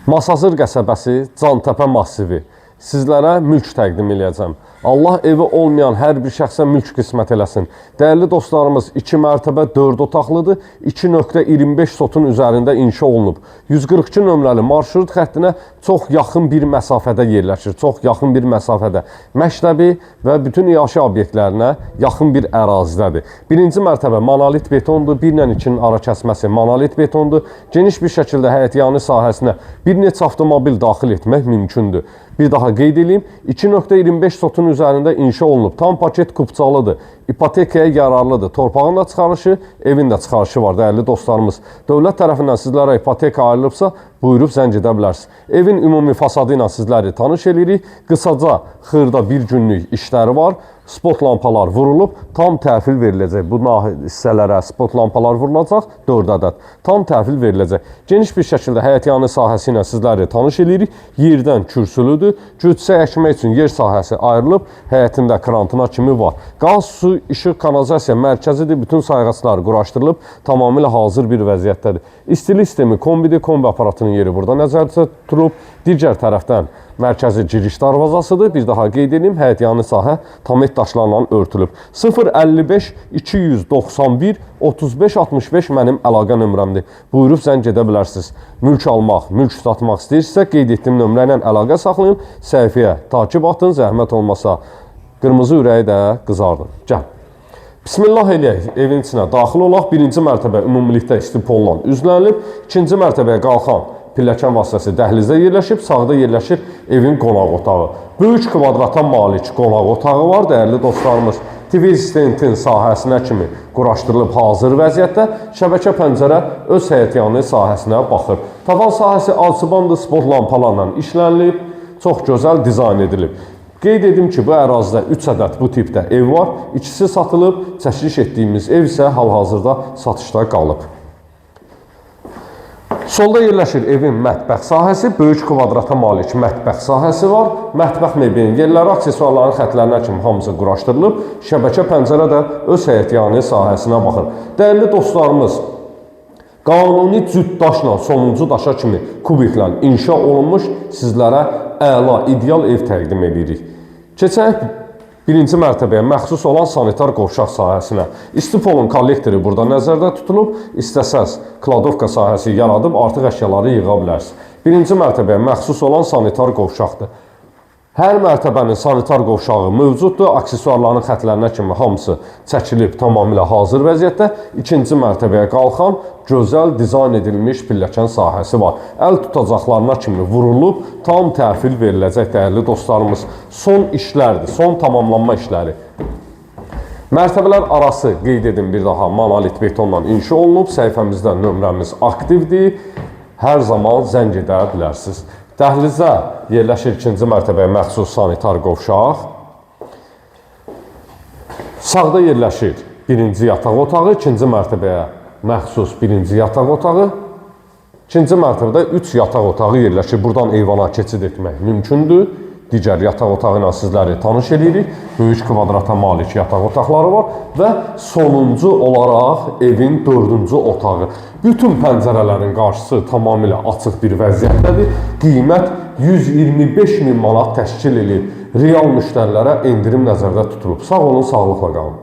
Masazır qəsəbəsi Cantəpə massivi sizlərə mülk təqdim edəcəm. Allah evi olmayan hər bir şəxsə mülk qismət eləsin. Dəyərli dostlarımız, 2 mərtəbə 4 otaqlıdır. 2.25 sotun üzərində inşa olunub. 142 nömrəli marşrut xəttinə çox yaxın bir məsafədə yerləşir. Çox yaxın bir məsafədə. Məktəbi və bütün iaşə obyektlərinə yaxın bir ərazidədir. Birinci mərtəbə monolit betondur. 1 ilə 2-nin ara kəsməsi monolit betondur. Geniş bir şəkildə həyətyanı sahəsinə bir neçə avtomobil daxil etmək mümkündür. Bir daha qeyd edeyim, 2.25 sotun üzərində inşa olunub. Tam paket kupçalıdır. İpotekaya yararlıdır. Torpağın da çıxarışı, evin də çıxarışı var, dəyərli dostlarımız. Dövlət tərəfindən sizlərə ipoteka ayrılıbsa, buyurub zəng edə bilərsiniz. Evin ümumi fasadı ilə sizləri tanış edirik. Qısaca xırda bir günlük işləri var. Spot lampalar vurulub, tam təhvil veriləcək. Bu hissələrə spot lampalar vurulacaq, 4 ədəd. Tam təhvil veriləcək. Geniş bir şəkildə həyətyanı sahəsi ilə sizləri tanış edirik. Yerdən kürsülüdür. Cütsə əkmək üçün yer sahəsi ayrılıb, həyətində krantına kimi var. Qaz, su, işıq, kanalizasiya mərkəzidir. Bütün sayğaclar quraşdırılıb, tamamilə hazır bir vəziyyətdədir. İstilik sistemi kombidir. Kombi aparatının yeri burada nəzərdə tutulub. Digər tərəfdən mərkəzi giriş darvazasıdır. Bir daha qeyd edeyim, həyətyanı sahə tamet daşlarla örtülüb. 055 291 35 65 mənim əlaqə nömrəmdir. Buyurub zəng edə bilərsiniz. Mülk almaq, mülk satmaq istəyirsə, qeyd etdiyim nömrə ilə əlaqə saxlayın. Səhifəyə takib atın, zəhmət olmasa qırmızı ürəyi də qızardın. Gəl. Bismillah eləyək, evin içinə daxil olaq. Birinci mərtəbə ümumilikdə istipolla üzlənilib. İkinci mərtəbəyə qalxan pilləkən vasitəsi dəhlizdə yerləşib, sağda yerləşir evin qonaq otağı. Böyük kvadrata malik qonaq otağı var, dəyərli dostlarımız. TV sistentin sahəsinə kimi quraşdırılıb hazır vəziyyətdə. Şəbəkə pəncərə öz həyətyanı sahəsinə baxır. Tavan sahəsi alçıbandı spot lampalarla işlənilib, çox gözəl dizayn edilib. Qeyd edim ki, bu ərazidə 3 ədəd bu tipdə ev var. İkisi satılıb, çəkiliş etdiyimiz ev isə hal-hazırda satışda qalıb. Solda yerləşir evin mətbəx sahəsi, böyük kvadrata malik mətbəx sahəsi var. Mətbəx mebelinin yerləri, aksesuarların xətlərinə kimi hamısı quraşdırılıb. Şəbəkə pəncərə də öz həyətyanı sahəsinə baxır. Dəyərli dostlarımız, qanuni cüt daşla sonuncu daşa kimi kubiklə inşa olunmuş sizlərə əla, ideal ev təqdim edirik. Keçək birinci mərtəbəyə məxsus olan sanitar qovşaq sahəsinə. İstipolun kollektoru burada nəzərdə tutulub. İstəsəz kladovka sahəsi yaradıb artıq əşyaları yığa bilərsiniz. Birinci mərtəbəyə məxsus olan sanitar qovşaqdır. Hər mərtəbənin sanitar qovşağı mövcuddur. Aksesuarların xətlərinə kimi hamısı çəkilib tamamilə hazır vəziyyətdə. İkinci mərtəbəyə qalxan gözəl dizayn edilmiş pilləkən sahəsi var. Əl tutacaqlarına kimi vurulub, tam təhvil veriləcək dəyərli dostlarımız. Son işlərdir, son tamamlanma işləri. Mərtəbələr arası qeyd edim bir daha monolit betonla inşa olunub. Səhifəmizdə nömrəmiz aktivdir. Hər zaman zəng edə bilərsiniz. Dəhlizdə yerləşir ikinci mərtəbəyə məxsus sanitar qovşaq. Sağda yerləşir birinci yataq otağı, ikinci mərtəbəyə məxsus birinci yataq otağı. İkinci mərtəbədə 3 yataq otağı yerləşir. Buradan eyvana keçid etmək mümkündür. Digər yataq otağı ilə sizləri tanış edirik. Böyük kvadrata malik yataq otaqları var və sonuncu olaraq evin 4-cü otağı. Bütün pəncərələrin qarşısı tamamilə açıq bir vəziyyətdədir. Qiymət 125 min manat təşkil edir. Real müştərilərə endirim nəzərdə tutulub. Sağ olun, sağlıqla qalın.